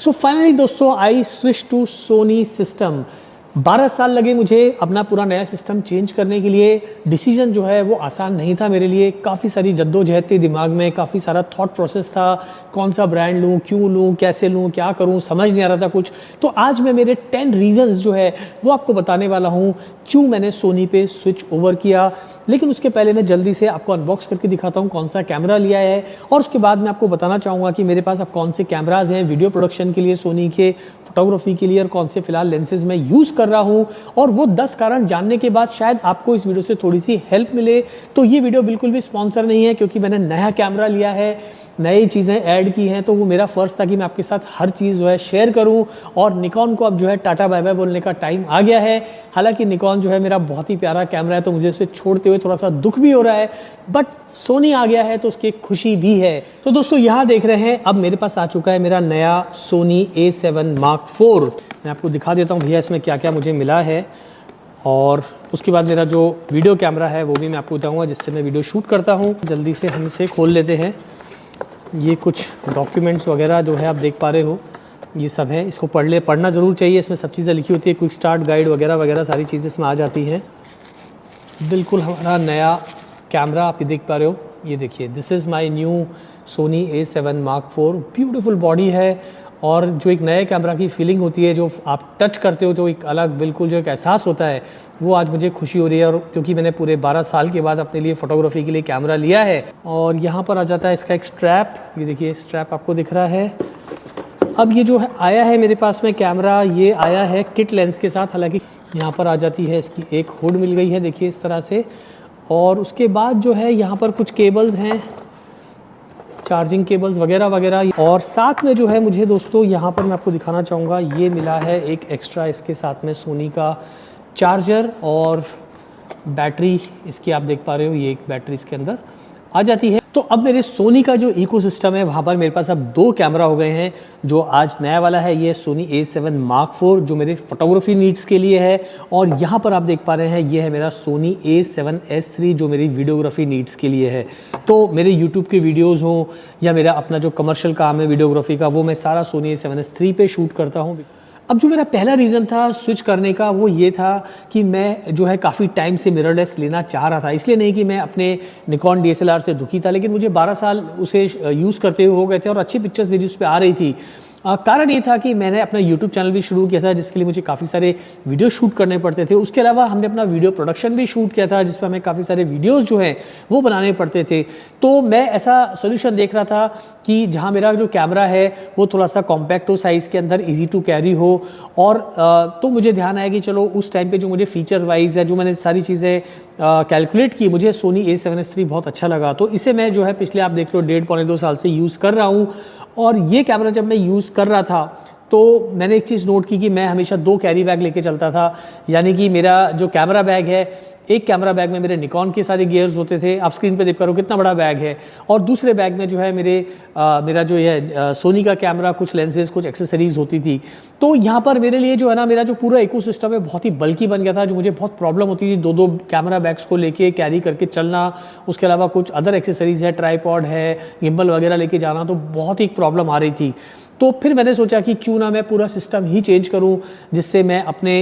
सो finally दोस्तों I switch to Sony system. 12 साल लगे मुझे अपना पूरा नया सिस्टम चेंज करने के लिए। डिसीजन जो है वो आसान नहीं था मेरे लिए, काफ़ी सारी जद्दोजहद थी दिमाग में, काफ़ी सारा थॉट प्रोसेस था, कौन सा ब्रांड लूँ, क्यों लूँ, कैसे लूँ, क्या करूँ, समझ नहीं आ रहा था कुछ। तो आज मैं मेरे 10 रीजंस जो है वो आपको बताने वाला हूँ क्यों मैंने सोनी पे स्विच ओवर किया। लेकिन उसके पहले मैं जल्दी से आपको अनबॉक्स करके दिखाता हूँ कौन सा कैमरा लिया है, और उसके बाद मैं आपको बताना चाहूँगा कि मेरे पास अब कौन से कैमराज हैं वीडियो प्रोडक्शन के लिए सोनी के, फोटोग्राफी के लिए, और कौन से फिलहाल लेंसेज मैं यूज़ कर रहा हूँ। और वो 10 कारण जानने के बाद शायद आपको इस वीडियो से थोड़ी सी हेल्प मिले। तो ये वीडियो बिल्कुल भी स्पॉन्सर नहीं है, क्योंकि मैंने नया कैमरा लिया है, नई चीज़ें ऐड की हैं, तो वो मेरा फर्ज था कि मैं आपके साथ हर चीज़ जो है शेयर करूं। और निकॉन को अब जो है टाटा बाय बाय बोलने का टाइम आ गया है। हालांकि निकॉन जो है मेरा बहुत ही प्यारा कैमरा है, तो मुझे उसे छोड़ते हुए थोड़ा सा दुख भी हो रहा है, बट सोनी आ गया है तो उसकी खुशी भी है। तो दोस्तों यहाँ देख रहे हैं, अब मेरे पास आ चुका है मेरा नया सोनी A7 Mark IV। मैं आपको दिखा देता हूँ भैया इसमें क्या क्या मुझे मिला है, और उसके बाद मेरा जो वीडियो कैमरा है वो भी मैं आपको बताऊँगा जिससे मैं वीडियो शूट करता हूँ। जल्दी से हम इसे खोल लेते हैं। ये कुछ डॉक्यूमेंट्स वगैरह जो है आप देख पा रहे हो, ये सब है। इसको पढ़ना ज़रूर चाहिए, इसमें सब चीज़ें लिखी होती है, क्विक स्टार्ट गाइड वगैरह वगैरह सारी चीज़ें इसमें आ जाती हैं। बिल्कुल हमारा नया कैमरा आप ये देख पा रहे हो, ये देखिए, this is my new Sony A7 Mark IV। Beautiful body है, और जो एक नए कैमरा की फीलिंग होती है, जो आप टच करते हो तो एक अलग बिल्कुल जो एक एहसास होता है, वो आज मुझे खुशी हो रही है। और क्योंकि मैंने पूरे 12 साल के बाद अपने लिए फ़ोटोग्राफी के लिए कैमरा लिया है। और यहाँ पर आ जाता है इसका एक स्ट्रैप, ये देखिए स्ट्रैप आपको दिख रहा है। अब ये जो है आया है मेरे पास में कैमरा, ये आया है किट लेंस के साथ। हालांकि यहाँ पर आ जाती है इसकी एक हुड मिल गई है, देखिए इस तरह से। और उसके बाद जो है यहाँ पर कुछ केबल्स हैं, चार्जिंग केबल्स वगैरह वगैरह। और साथ में जो है मुझे दोस्तों यहाँ पर मैं आपको दिखाना चाहूँगा, ये मिला है एक एक्स्ट्रा इसके साथ में सोनी का चार्जर और बैटरी। इसकी आप देख पा रहे हो, ये एक बैटरी इसके अंदर आ जाती है। तो अब मेरे सोनी का जो इकोसिस्टम है वहाँ पर मेरे पास अब 2 कैमरा हो गए हैं। जो आज नया वाला है ये सोनी A7 Mark IV, जो मेरे फोटोग्राफी नीड्स के लिए है। और यहाँ पर आप देख पा रहे हैं ये है मेरा सोनी A7S III, जो मेरी वीडियोग्राफी नीड्स के लिए है। तो मेरे यूट्यूब के वीडियोज़ हों या मेरा अपना जो कमर्शियल काम है वीडियोग्राफी का, वो मैं सारा सोनी A7S III पे शूट करता हूँ। अब जो मेरा पहला रीज़न था स्विच करने का, वो ये था कि मैं जो है काफ़ी टाइम से मिररलेस लेना चाह रहा था। इसलिए नहीं कि मैं अपने निकॉन DSLR से दुखी था, लेकिन मुझे 12 साल उसे यूज़ करते हुए हो गए थे, और अच्छी पिक्चर्स मेरी उस पर आ रही थी। कारण ये था कि मैंने अपना YouTube चैनल भी शुरू किया था, जिसके लिए मुझे काफ़ी सारे वीडियो शूट करने पड़ते थे। उसके अलावा हमने अपना वीडियो प्रोडक्शन भी शूट किया था, जिस पर हमें काफ़ी सारे वीडियोस जो हैं वो बनाने पड़ते थे। तो मैं ऐसा सोल्यूशन देख रहा था कि जहाँ मेरा जो कैमरा है वो थोड़ा सा कॉम्पैक्ट हो, साइज़ के अंदर ईजी टू कैरी हो। और तो मुझे ध्यान आया कि चलो उस टाइम पे जो मुझे फीचर वाइज है, जो मैंने सारी चीज़ें कैलकुलेट की, मुझे सोनी A7S III बहुत अच्छा लगा। तो इसे मैं जो है पिछले आप देख लो 1.5-2 साल से यूज़ कर रहा हूँ। और ये कैमरा जब मैं यूज़ कर रहा था तो मैंने एक चीज़ नोट की कि मैं हमेशा 2 कैरी बैग लेके चलता था। यानी कि मेरा जो कैमरा बैग है, एक कैमरा बैग में मेरे निकॉन के सारे गियर्स होते थे, आप स्क्रीन पे देख करो कितना बड़ा बैग है। और दूसरे बैग में जो है मेरा जो है सोनी का कैमरा, कुछ लेंसेज, कुछ एक्सेसरीज होती थी। तो यहाँ पर मेरे लिए जो है ना, मेरा जो पूरा इकोसिस्टम है बहुत ही बल्कि बन गया था, जो मुझे बहुत प्रॉब्लम होती थी 2-2 कैमरा बैग्स को लेके कैरी करके चलना। उसके अलावा कुछ अदर एक्सेसरीज है, ट्राईपॉड है, गिम्बल वगैरह लेके जाना, तो बहुत ही प्रॉब्लम आ रही थी। तो फिर मैंने सोचा कि क्यों ना मैं पूरा सिस्टम ही चेंज करूं, जिससे मैं अपने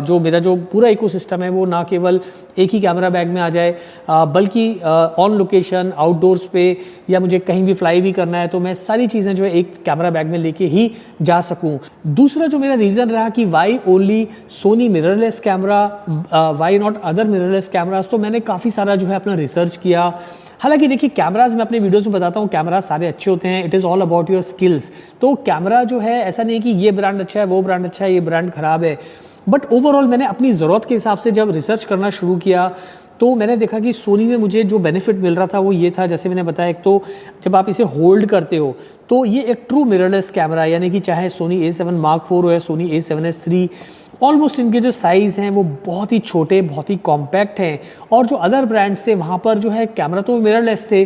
जो मेरा जो पूरा इकोसिस्टम है वो ना केवल एक ही कैमरा बैग में आ जाए, बल्कि ऑन लोकेशन, आउटडोर्स पे, या मुझे कहीं भी फ्लाई भी करना है तो मैं सारी चीज़ें जो है एक कैमरा बैग में लेके ही जा सकूं। दूसरा जो मेरा रीज़न रहा कि why only Sony mirrorless camera, why not other mirrorless cameras, तो मैंने काफ़ी सारा जो है अपना रिसर्च किया। हालांकि देखिए कैमराज मैं अपने वीडियोस में बताता हूँ, कैमराज सारे अच्छे होते हैं, it is all about your skills. तो कैमरा जो है ऐसा नहीं कि ये ब्रांड अच्छा है, वो ब्रांड अच्छा है, ये ब्रांड खराब है, बट ओवरऑल मैंने अपनी ज़रूरत के हिसाब से जब रिसर्च करना शुरू किया तो मैंने देखा कि सोनी में मुझे जो बेनिफिट मिल रहा था वो ये था, जैसे मैंने बताया, एक तो जब आप इसे होल्ड करते हो तो ये एक ट्रू मिररलेस कैमरा, यानी कि चाहे सोनी A7 Mark IV हो या सोनी A7S III, ऑलमोस्ट इनके जो साइज़ हैं वो बहुत ही छोटे, बहुत ही कॉम्पैक्ट हैं। और जो अदर ब्रांड्स थे वहाँ पर जो है कैमरा तो मिररलेस थे,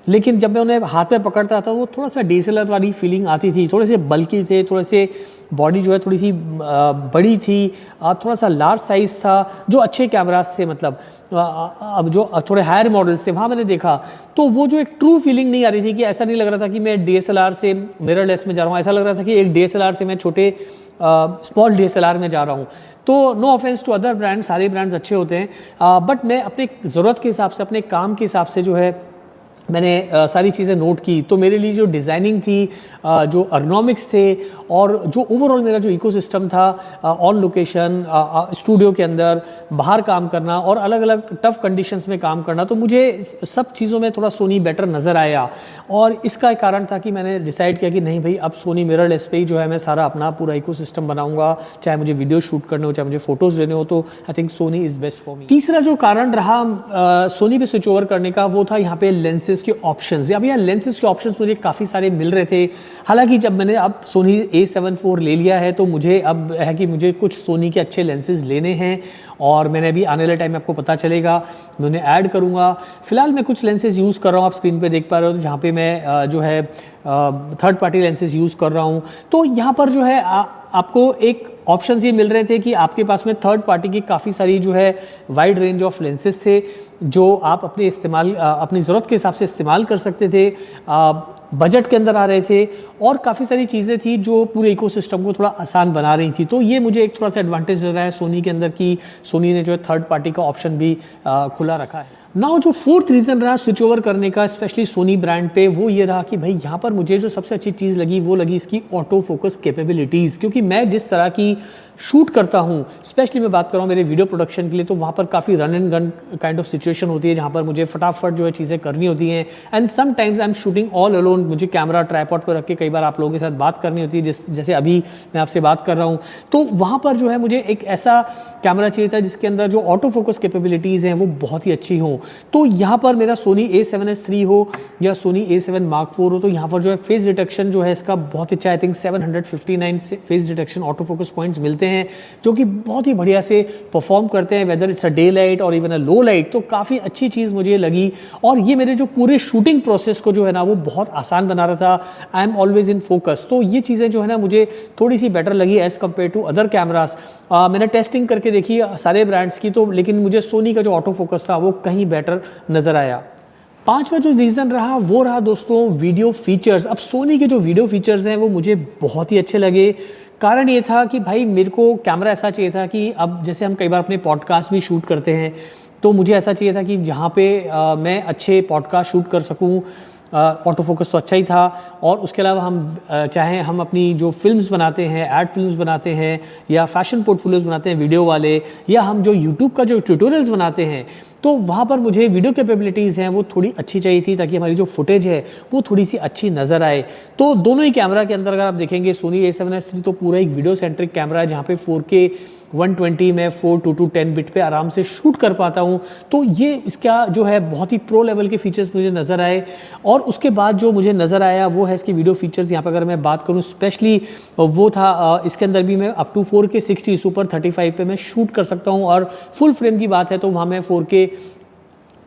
लेकिन जब मैं उन्हें हाथ में पकड़ता था वो थोड़ा सा DSLR वाली फीलिंग आती थी, थोड़े से बल्कि थे, थोड़े से बॉडी जो है थोड़ी सी बड़ी थी, थोड़ा सा लार्ज साइज़ था, जो अच्छे कैमरास थे, मतलब अब जो थोड़े हायर मॉडल्स थे वहाँ मैंने देखा तो वो जो एक ट्रू फीलिंग नहीं आ रही थी, कि ऐसा नहीं लग रहा था कि मैं DSLR से मिररलेस में जा रहा हूँ, ऐसा लग रहा था कि एक DSLR से मैं छोटे स्मॉल DSLR में जा रहा हूँ। तो no offence to other brand, सारे ब्रांड्स अच्छे होते हैं, बट मैं अपने ज़रूरत के हिसाब से, अपने काम के हिसाब से जो है मैंने सारी चीज़ें नोट की। तो मेरे लिए जो डिज़ाइनिंग थी, जो अर्गोनॉमिक्स थे, और जो ओवरऑल मेरा जो इकोसिस्टम था, ऑन लोकेशन, स्टूडियो के अंदर, बाहर काम करना और अलग अलग टफ कंडीशंस में काम करना, तो मुझे सब चीज़ों में थोड़ा सोनी बेटर नज़र आया। और इसका एक कारण था कि मैंने डिसाइड किया कि नहीं भाई, अब सोनी मिररलेस पे ही जो है मैं सारा अपना पूरा इकोसिस्टम बनाऊंगा, चाहे मुझे वीडियो शूट करने हो, चाहे मुझे फोटोज़ लेने हो, तो I think Sony is best for me. तीसरा जो कारण रहा सोनी पे स्विच ओवर करने का, वो था यहाँ पे लेंसेज के ऑप्शंस। अब यहाँ लेंसेज के ऑप्शंस मुझे काफ़ी सारे मिल रहे थे। हालांकि जब मैंने अब सोनी A7 IV ले लिया है तो मुझे अब है कि मुझे कुछ सोनी के अच्छे लेंसेज लेने हैं, और मैंने अभी आने वाले टाइम में आपको पता चलेगा, मैं उन्हें ऐड करूँगा। फिलहाल मैं कुछ लेंसेज यूज़ कर रहा हूँ, आप स्क्रीन पे देख पा रहे हो, जहाँ पे मैं जो है थर्ड पार्टी लेंसेज यूज़ कर रहा हूँ। तो यहाँ पर जो है आपको एक ऑप्शंस ये मिल रहे थे कि आपके पास में थर्ड पार्टी की काफ़ी सारी जो है वाइड रेंज ऑफ लेंसेज थे, जो आप अपने इस्तेमाल अपनी ज़रूरत के हिसाब से इस्तेमाल कर सकते थे, बजट के अंदर आ रहे थे, और काफ़ी सारी चीज़ें थी जो पूरे इकोसिस्टम को थोड़ा आसान बना रही थी। तो ये मुझे एक थोड़ा सा एडवांटेज लग रहा है सोनी के अंदर, कि सोनी ने जो है थर्ड पार्टी का ऑप्शन भी खुला रखा है। नाउ जो फोर्थ रीज़न रहा स्विच ओवर करने का स्पेशली सोनी ब्रांड पे, वो ये रहा कि भाई यहाँ पर मुझे जो सबसे अच्छी चीज़ लगी वो लगी इसकी ऑटो फोकस कैपेबिलिटीज़। क्योंकि मैं जिस तरह की शूट करता हूँ, स्पेशली मैं बात कर रहा हूँ मेरे वीडियो प्रोडक्शन के लिए, तो वहाँ पर काफ़ी run and gun kind of situation होती है, जहाँ पर मुझे फटाफट जो है चीज़ें करनी होती हैं। And sometimes I am shooting all alone, मुझे कैमरा ट्राइपॉड पर रख के कई बार आप लोगों के साथ बात करनी होती है, जैसे अभी मैं आपसे बात कर रहा हूँ। तो वहाँ पर जो है मुझे एक ऐसा कैमरा चाहिए था जिसके अंदर जो ऑटो फोकस कैपेबिलिटीज़ हैं वो बहुत ही अच्छी हों। तो यहाँ पर मेरा सोनी A7S III हो या सोनी A7 Mark IV हो, तो यहाँ पर जो है फेस डिटेक्शन जो है इसका बहुत अच्छा, आई थिंक 759 से face detection auto focus points मिलते हैं, जो कि बहुत ही बढ़िया से परफॉर्म करते हैं, whether it's a day light और इवन अ लो लाइट। तो काफ़ी अच्छी चीज़ मुझे लगी, और ये मेरे जो पूरे शूटिंग प्रोसेस को जो है ना वो बहुत आसान बना रहा था। I am always in focus. तो ये चीज़ें जो है ना मुझे थोड़ी सी बेटर लगी as compare to other cameras. मैंने टेस्टिंग करके देखी सारे ब्रांड्स की, तो लेकिन मुझे सोनी का जो ऑटो फोकस था वो कहीं बेटर नज़र आया। पांचवा जो रीज़न रहा वो रहा दोस्तों वीडियो फीचर्स। अब सोनी के जो वीडियो फीचर्स हैं वो मुझे बहुत ही अच्छे लगे। कारण ये था कि भाई मेरे को कैमरा ऐसा चाहिए था कि अब जैसे हम कई बार अपने पॉडकास्ट भी शूट करते हैं, तो मुझे ऐसा चाहिए था कि जहाँ पे मैं अच्छे पॉडकास्ट शूट कर सकूँ। ऑटो फोकस तो अच्छा ही था, और उसके अलावा हम चाहे हम अपनी जो फिल्म्स बनाते हैं, एड फिल्म्स बनाते हैं, या फैशन पोर्टफोलियोज बनाते हैं वीडियो वाले, या हम जो यूट्यूब का जो ट्यूटोरियल्स बनाते हैं, तो वहाँ पर मुझे वीडियो कैपेबिलिटीज़ हैं वो थोड़ी अच्छी चाहिए थी, ताकि हमारी जो फुटेज है वो थोड़ी सी अच्छी नज़र आए। तो दोनों ही कैमरा के अंदर अगर आप देखेंगे, सोनी A7S III तो पूरा एक वीडियो सेंट्रिक कैमरा है, जहाँ पे 4K 120 में 4:10 बिट पे आराम से शूट कर पाता हूँ। तो ये इसका जो है बहुत ही प्रो लेवल के फीचर्स मुझे नज़र आए। और उसके बाद जो मुझे नज़र आया वो है इसकी वीडियो फीचर्स। यहाँ पर अगर मैं बात करूँ स्पेशली, वो था इसके अंदर भी मैं अप टू 4K 60 सुपर 35 पे मैं शूट कर सकता हूँ, और फुल फ्रेम की बात है तो वहाँ मैं 4K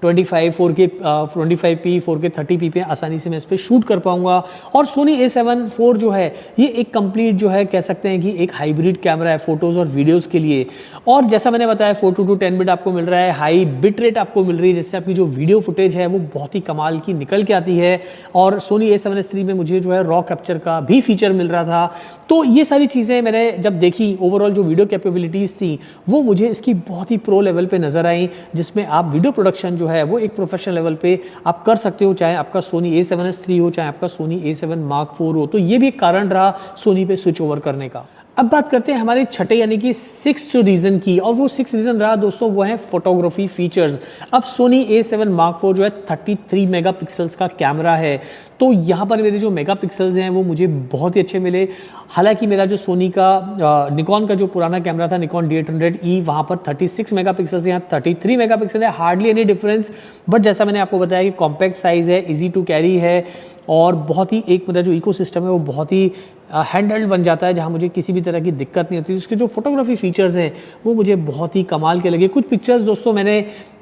25, 4K 25p, 4K 30p पे आसानी से मैं इस पर शूट कर पाऊंगा। और सोनी A7 IV जो है ये एक कंप्लीट जो है कह सकते हैं कि एक हाइब्रिड कैमरा है फोटोज़ और वीडियोज़ के लिए। और जैसा मैंने बताया 4:10 बिट आपको मिल रहा है, हाई बिट रेट आपको मिल रही है, जिससे आपकी जो वीडियो फुटेज है वो बहुत ही कमाल की निकल के आती है। और सोनी A7S III में मुझे जो है रॉ कैप्चर का भी फीचर मिल रहा था। तो ये सारी चीज़ें मैंने जब देखी, ओवरऑल जो वीडियो कैपेबिलिटीज़ थी वो मुझे इसकी बहुत ही प्रो लेवल पे नज़र आई, जिसमें आप वीडियो प्रोडक्शन जो है वो एक प्रोफेशनल लेवल पे आप कर सकते हो, चाहे आपका सोनी A7S III हो, चाहे आपका सोनी A7 Mark IV हो। तो ये भी एक कारण रहा सोनी पे स्विच ओवर करने का। अब बात करते हैं हमारे छठे यानी कि 6th जो रीज़न की, और वो 6th रीज़न रहा दोस्तों वो है फोटोग्राफी फीचर्स। अब सोनी A7 Mark IV जो है 33 मेगापिक्सल्स का कैमरा है, तो यहाँ पर मेरे जो मेगापिक्सल्स हैं वो मुझे बहुत ही अच्छे मिले। हालांकि मेरा जो सोनी का निकॉन का जो पुराना कैमरा था निकॉन D800E, वहाँ पर 36 मेगापिक्सल से यहाँ 33 मेगापिक्सल है, हार्डली एनी डिफरेंस। बट जैसा मैंने आपको बताया कि कॉम्पैक्ट साइज़ है, इजी टू कैरी है, और बहुत ही एक मेरा जो इकोसिस्टम है वो बहुत ही हैंडहेल्ड बन जाता है, जहाँ मुझे किसी भी तरह की दिक्कत नहीं होती। उसके जो फोटोग्राफी फीचर्स हैं वो मुझे बहुत ही कमाल के लगे। कुछ पिक्चर्स दोस्तों मैंने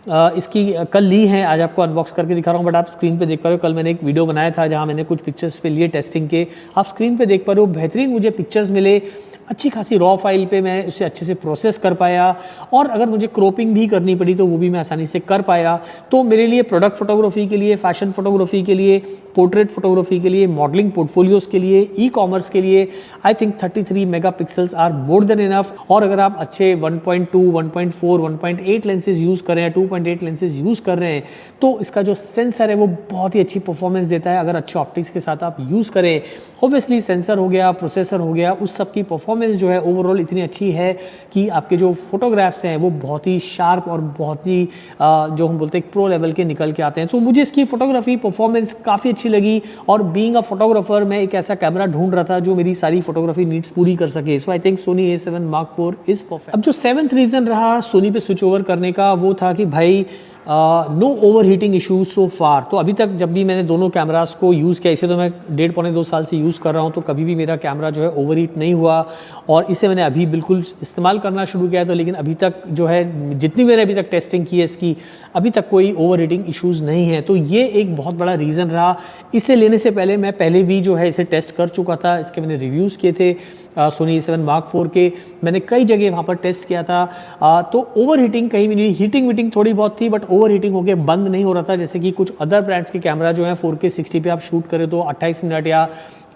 इसकी कल ली है, आज आपको अनबॉक्स करके दिखा रहा हूँ, बट आप स्क्रीन पे देख पा रहे हो कल मैंने एक वीडियो बनाया था जहाँ मैंने कुछ पिक्चर्स पे लिए टेस्टिंग के। आप स्क्रीन पे देख पा रहे हो बेहतरीन मुझे पिक्चर्स मिले, अच्छी खासी रॉ फाइल पे मैं उसे अच्छे से प्रोसेस कर पाया, और अगर मुझे क्रॉपिंग भी करनी पड़ी तो वो भी मैं आसानी से कर पाया। तो मेरे लिए प्रोडक्ट फोटोग्राफी के लिए, फैशन फोटोग्राफी के लिए, पोर्ट्रेट फोटोग्राफी के लिए, मॉडलिंग पोर्टफोलियोज के लिए, ई कॉमर्स के लिए I think 33 megapixels are more than enough. और अगर आप अच्छे 1.2, 1.4, 1.8 लेंसेज यूज़ कर रहे हैं, 2.8 लेंसेज यूज़ कर रहे हैं, तो इसका जो सेंसर है वो बहुत ही अच्छी परफॉर्मेंस देता है। अगर अच्छे ऑप्टिक्स के साथ आप यूज़ करें, ऑब्वियसली सेंसर हो गया, प्रोसेसर हो गया, उस सब की परफॉर्मेंस जो है ओवरऑल इतनी अच्छी है कि आपके जो फोटोग्राफ्स हैं वो बहुत ही शार्प और बहुत ही जो हम बोलते हैं प्रो लेवल के निकल के आते हैं। तो मुझे इसकी फोटोग्राफी परफॉर्मेंस काफ़ी अच्छी लगी, और बीइंग अ फोटोग्राफर मैं एक ऐसा कैमरा ढूंढ रहा था जो मेरी सारी फोटोग्राफी नीड्स पूरी कर सके। So I think Sony A7 Mark IV is perfect. अब जो 7th रीजन रहा सोनी पे स्विच ओवर करने का वो था कि भाई no over heating issues so far. तो अभी तक जब भी मैंने दोनों कैमरास को यूज़ किया, इसे तो मैं 1.5-2 साल से यूज़ कर रहा हूँ, तो कभी भी मेरा कैमरा जो है ओवर हीट नहीं हुआ, और इसे मैंने अभी बिल्कुल इस्तेमाल करना शुरू किया है। तो लेकिन अभी तक जो है जितनी मैंने अभी तक टेस्टिंग की है इसकी, अभी तक कोई ओवर हीटिंग इशूज़ नहीं है। तो ये एक बहुत बड़ा रीज़न रहा। इसे लेने से पहले मैं पहले भी जो है इसे टेस्ट कर चुका था, इसके मैंने रिव्यूज़ किए थे सोनी A7 Mark IV के, मैंने कई जगह वहाँ पर टेस्ट किया था। तो ओवर हीटिंग कहीं भी नहीं, हीटिंग वीटिंग थोड़ी बहुत थी, बट ओवर हीटिंग होकर बंद नहीं हो रहा था। जैसे कि कुछ अदर ब्रांड्स के कैमरा जो है 4K 60 पे आप शूट करें तो 28 मिनट या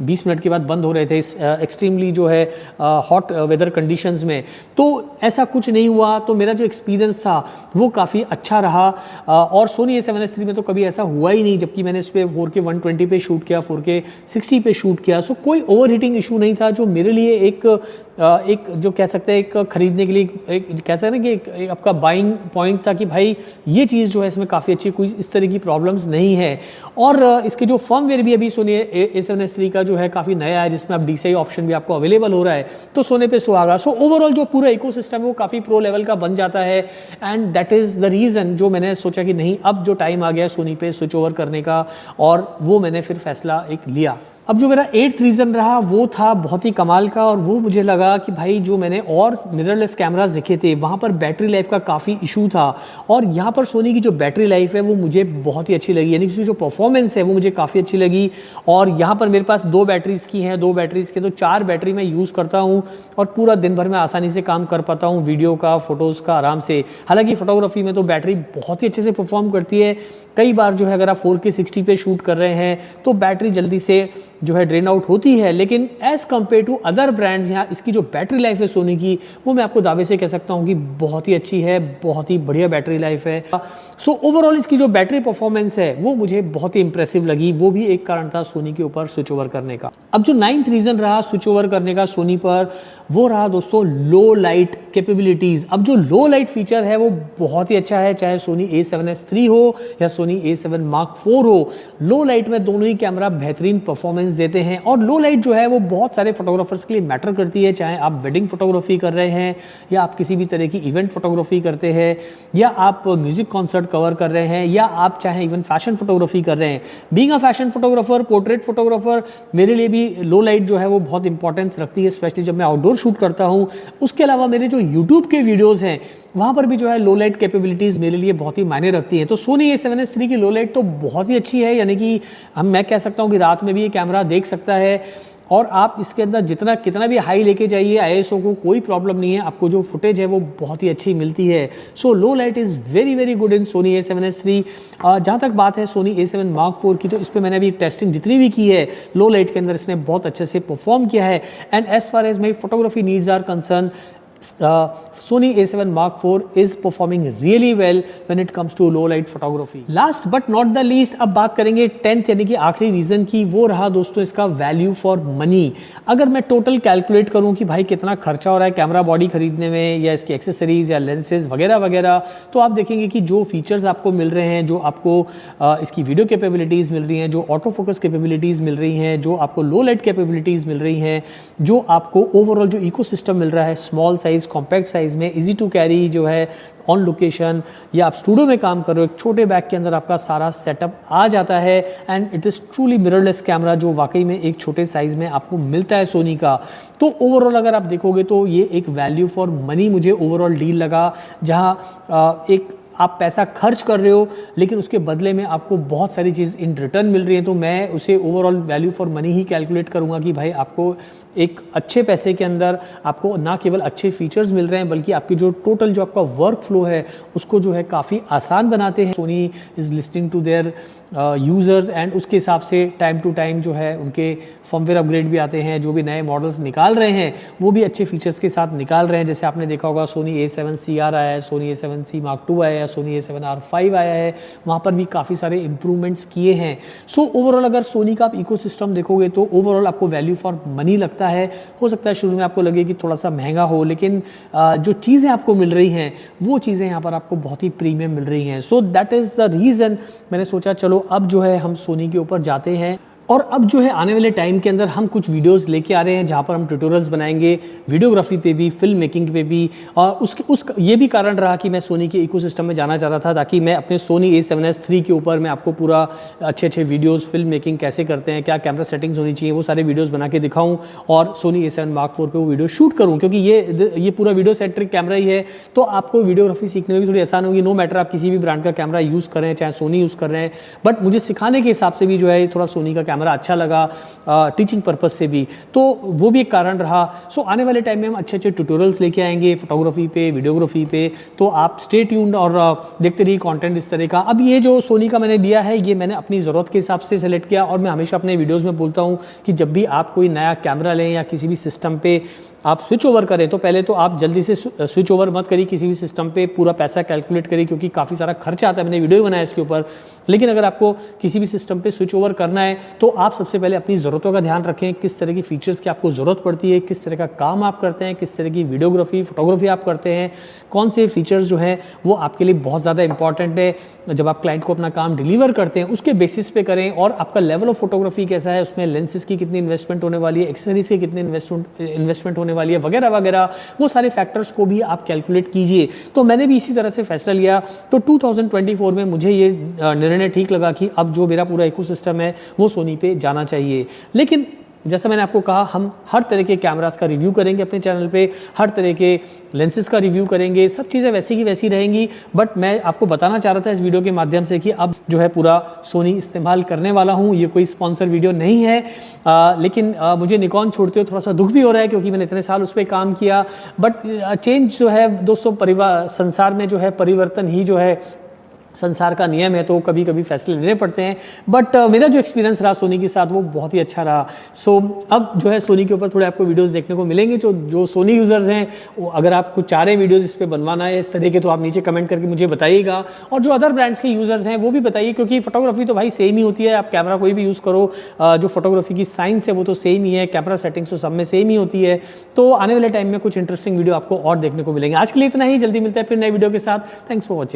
20 मिनट के बाद बंद हो रहे थे एक्सट्रीमली जो है हॉट वेदर कंडीशंस में। तो ऐसा कुछ नहीं हुआ। तो मेरा जो एक्सपीरियंस था वो काफ़ी अच्छा रहा, और सोनी A7S III में तो कभी ऐसा हुआ ही नहीं, जबकि मैंने इस पर 4K 120 पे शूट किया, 4K 60 पे शूट किया। सो कोई ओवर हीटिंग इशू नहीं था, जो मेरे लिए एक जो कह सकते हैं एक खरीदने के लिए एक कह सकते हैं कि एक आपका बाइंग पॉइंट था कि भाई ये चीज़ जो है इसमें काफ़ी अच्छी, कोई इस तरह की प्रॉब्लम्स नहीं है। और इसके जो फर्मवेयर भी अभी सोनी A7S III का जो है काफ़ी नया है, जिसमें आप DCI ऑप्शन भी आपको अवेलेबल हो रहा है, तो सोने पे सुहागा। सो ओवरऑल जो पूरा इकोसिस्टम है वो काफ़ी प्रो लेवल का बन जाता है, and that is the reason जो मैंने सोचा कि नहीं, अब जो टाइम आ गया सोनी पे स्विच ओवर करने का, और वो मैंने फिर फैसला एक लिया। अब जो मेरा 8th रीज़न रहा वो था बहुत ही कमाल का, और वो मुझे लगा कि भाई जो मैंने और मिररलेस कैमरास देखे थे वहाँ पर बैटरी लाइफ का काफ़ी इशू था, और यहाँ पर सोनी की जो बैटरी लाइफ है वो मुझे बहुत ही अच्छी लगी, यानी कि जो परफॉर्मेंस है वो मुझे काफ़ी अच्छी लगी। और यहाँ पर मेरे पास 2 बैटरीज़ की हैं, 2 बैटरीज़ के तो 4 बैटरी मैं यूज़ करता हूँ, और पूरा दिन भर में आसानी से काम कर पाता हूँ, वीडियो का, फोटोज़ का आराम से। हालांकि फोटोग्राफी में तो बैटरी बहुत ही अच्छे से परफॉर्म करती है। कई बार जो है अगर आप 4K 60 पे शूट कर रहे हैं तो बैटरी जल्दी से जो है ड्रेन आउट होती है, लेकिन as compare to other brands यहाँ इसकी जो बैटरी लाइफ है सोनी की, वो मैं आपको दावे से कह सकता हूँ कि बहुत ही अच्छी है, बहुत ही बढ़िया बैटरी लाइफ है। सो ओवरऑल इसकी जो बैटरी परफॉर्मेंस है वो मुझे बहुत ही इंप्रेसिव लगी, वो भी एक कारण था सोनी के ऊपर स्विच ओवर करने का। अब जो 9th रीज़न रहा स्विच ओवर करने का सोनी पर, वो रहा दोस्तों लो लाइट कैपेबिलिटीज़। अब जो लो लाइट फीचर है वो बहुत ही अच्छा है, चाहे सोनी A7S III हो या सोनी A7 Mark IV हो, लो लाइट में दोनों ही कैमरा बेहतरीन परफॉर्मेंस देते हैं। और लो लाइट जो है वो बहुत सारे फोटोग्राफर्स के लिए मैटर करती है, चाहे आप वेडिंग फोटोग्राफी कर रहे हैं, या आप किसी भी तरह की इवेंट फोटोग्राफी करते हैं, या आप म्यूजिक कॉन्सर्ट कवर कर रहे हैं, या आप चाहे इवन फैशन फोटोग्राफी कर रहे हैं। Being a fashion photographer, portrait photographer, मेरे लिए भी लो लाइट जो है वो बहुत इंपॉर्टेंस रखती है, स्पेशली जब मैं आउटडोर शूट करता हूँ। उसके अलावा मेरे जो यूट्यूब के वीडियोज़ हैं वहाँ पर भी जो है लो लाइट कैपेबिलिटीज़ मेरे लिए बहुत ही मायने रखती हैं। तो सोनी A7S III की लो लाइट तो बहुत ही अच्छी है, यानी कि मैं कह सकता हूँ कि रात में भी ये कैमरा देख सकता है, और आप इसके अंदर जितना कितना भी हाई लेके जाइए ISO को, कोई प्रॉब्लम नहीं है, आपको जो फुटेज है वो बहुत ही अच्छी मिलती है। So low light is very very good in Sony A7S III। जहाँ तक बात है सोनी A7 Mark IV की, तो इस पर मैंने अभी टेस्टिंग जितनी भी की है लो लाइट के अंदर इसने बहुत अच्छे से परफॉर्म किया है। And as far as my photography needs are concern, Sony A7 Mark IV is performing really well when it comes to low light photography. Last but not the least, अब बात करेंगे 10th यानी कि आखिरी reason की, वो रहा दोस्तों इसका वैल्यू फॉर मनी। अगर मैं टोटल कैलकुलेट करूं कि भाई कितना खर्चा हो रहा है कैमरा बॉडी खरीदने में, या इसकी एक्सेसरीज या लेंसेज वगैरह वगैरह, तो आप देखेंगे कि जो फीचर्स आपको मिल रहे हैं, जो आपको इसकी वीडियो कैपेबिलिटीज़ मिल रही हैं, जो ऑटो फोकस कैपेबिलिटीज़ मिल रही हैं, जो आपको लो लाइट कैपेबिलिटीज़ मिल रही हैं, जो आपको ओवरऑल जो इकोसिस्टम मिल रहा है स्मॉल साइज कॉम्पैक्ट साइज में, इजी टू कैरी जो है ऑन लोकेशन, या आप स्टूडियो में काम कर रहे हो, एक छोटे बैग के अंदर आपका सारा सेटअप आ जाता है। And it is truly mirrorless camera जो वाकई में एक छोटे साइज़ में आपको मिलता है सोनी का। तो ओवरऑल अगर आप देखोगे तो ये एक वैल्यू फॉर मनी मुझे ओवरऑल डील लगा, जहाँ एक आप पैसा खर्च कर रहे हो लेकिन उसके बदले में आपको बहुत सारी चीज़ इन रिटर्न मिल रही है, तो मैं उसे overall value for money he calculate करूँगा कि भाई आपको एक अच्छे पैसे के अंदर आपको ना केवल अच्छे फीचर्स मिल रहे हैं बल्कि आपकी जो टोटल जो आपका वर्क फ्लो है उसको जो है काफ़ी आसान बनाते हैं। Sony is listing to their users and उसके हिसाब से टाइम टू टाइम जो है उनके फर्मवेयर अपग्रेड भी आते हैं, जो भी नए मॉडल्स निकाल रहे हैं वो भी अच्छे फीचर्स के साथ निकाल रहे हैं। जैसे आपने देखा होगा सोनी A7CR आया है, सोनी A7C Mark II आया है, सोनी A7R5 आया है, वहाँ पर भी काफ़ी सारे इंप्रूवमेंट्स किए हैं। सो ओवरऑल अगर सोनी का आप इकोसिस्टम देखोगे तो ओवरऑल आपको वैल्यू फॉर मनी लगता है। हो सकता है शुरू में आपको लगे कि थोड़ा सा महंगा हो, लेकिन जो चीज़ें आपको मिल रही हैं वो चीज़ें यहाँ पर आपको बहुत ही प्रीमियम मिल रही हैं। So that is the reason मैंने सोचा चलो अब जो है हम सोनी के ऊपर जाते हैं। और अब जो है आने वाले टाइम के अंदर हम कुछ वीडियोस लेके आ रहे हैं जहाँ पर हम ट्यूटोरियल्स बनाएंगे वीडियोग्राफी पे भी, फिल्म मेकिंग पे भी। और ये भी कारण रहा कि मैं सोनी के इकोसिस्टम में जाना चाहता था ताकि मैं अपने सोनी A7S III के ऊपर मैं आपको पूरा अच्छे अच्छे वीडियोस, फिल्म मेकिंग कैसे करते हैं, क्या कैमरा सेटिंग्स होनी चाहिए, वो सारे वीडियोज़ बना के दिखाऊँ और सोनी A7 Mark IV पे वो वीडियो शूट करूँ। क्योंकि ये पूरा वीडियो सेंट्रिक कैमरा ही है तो आपको वीडियोग्राफी सीखने में भी थोड़ी आसान होगी। नो मैटर आप किसी भी ब्रांड का कैमरा यूज़ कर रहे हैं, चाहे सोनी यूज़ कर रहे हैं, बट मुझे सिखाने के हिसाब से भी जो है थोड़ा सोनी का कैमरा अच्छा लगा, टीचिंग पर्पज से भी, तो वो भी एक कारण रहा। सो आने वाले टाइम में हम अच्छे अच्छे ट्यूटोरियल्स लेके आएंगे फोटोग्राफी पे, वीडियोग्राफी पे, तो आप स्टे ट्यून्ड और देखते रहिए कंटेंट इस तरह का। अब ये जो सोनी का मैंने लिया है ये मैंने अपनी ज़रूरत के हिसाब से सेलेक्ट किया और मैं हमेशा अपने वीडियोज़ में बोलता हूँ कि जब भी आप कोई नया कैमरा लें या किसी भी सिस्टम पे आप स्विच ओवर करें तो पहले तो आप जल्दी से स्विच ओवर मत करिए किसी भी सिस्टम पे, पूरा पैसा कैलकुलेट करिए क्योंकि काफ़ी सारा खर्चा आता है। मैंने वीडियो बनाया इसके ऊपर। लेकिन अगर आपको किसी भी सिस्टम पे स्विच ओवर करना है तो आप सबसे पहले अपनी ज़रूरतों का ध्यान रखें, किस तरह की फीचर्स की आपको ज़रूरत पड़ती है, किस तरह का काम आप करते हैं, किस तरह की वीडियोग्राफी, फोटोग्राफी आप करते हैं, कौन से फीचर्स जो हैं वो आपके लिए बहुत ज़्यादा इंपॉर्टेंट है। जब आप क्लाइंट को अपना काम डिलीवर करते हैं उसके बेसिस पे करें और आपका लेवल ऑफ फोटोग्राफी कैसा है, उसमें लेंसेज की कितनी इन्वेस्टमेंट होने वाली है, एक्सेसरीज की कितनी इन्वेस्टमेंट होने वाली है, वगैरह वगैरह, वो सारे फैक्टर्स को भी आप कैलकुलेट कीजिए। तो मैंने भी इसी तरह से फैसला लिया। तो 2024 में मुझे ये निर्णय ठीक लगा कि अब जो मेरा पूरा इकोसिस्टम है वो सोनी पे जाना चाहिए। लेकिन जैसा मैंने आपको कहा हम हर तरह के कैमरास का रिव्यू करेंगे अपने चैनल पे, हर तरह के लेंसेज का रिव्यू करेंगे, सब चीज़ें वैसी की वैसी रहेंगी। बट मैं आपको बताना चाह रहा था इस वीडियो के माध्यम से कि अब जो है पूरा सोनी इस्तेमाल करने वाला हूँ। ये कोई स्पॉन्सर वीडियो नहीं है, लेकिन मुझे निकॉन छोड़ते हुए थोड़ा सा दुख भी हो रहा है क्योंकि मैंने इतने साल उस पर काम किया। बट चेंज जो है दोस्तों, संसार में जो है परिवर्तन ही जो है संसार का नियम है, तो कभी कभी फैसले लेने पड़ते हैं। बट मेरा जो एक्सपीरियंस रहा सोनी के साथ वो बहुत ही अच्छा रहा। सो अब जो है सोनी के ऊपर थोड़े आपको वीडियोस देखने को मिलेंगे। जो सोनी यूज़र्स हैं वो अगर आपको चाह रहे वीडियोस इस पर बनवाना है इस तरह के, तो आप नीचे कमेंट करके मुझे बताइएगा। और जो अदर ब्रांड्स के यूज़र्स हैं वो भी बताइए, क्योंकि फोटोग्राफी तो भाई सेम ही होती है, आप कैमरा कोई भी यूज़ करो, जो फोटोग्राफी की साइंस है वो तो सेम ही है, कैमरा सेटिंग्स तो सब में सेम ही होती है। तो आने वाले टाइम में कुछ इंटरेस्टिंग वीडियो आपको और देखने को मिलेंगे। आज के लिए इतना ही, जल्दी मिलता है फिर नए वीडियो के साथ। Thanks for watching.